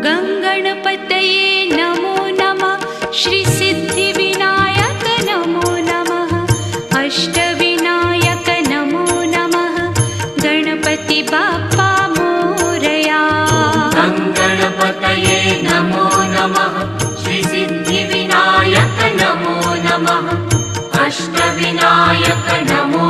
गङ्गणपतये नमो नमः। श्रीसिद्धिविनायक नमो नमः। अष्टविनायक नमो नमः। गणपति बाप्पा मोरया। गङ्गणपतये नमो नमः। श्रीसिद्धिविनायक नमो नमः। अष्टविनायक नमो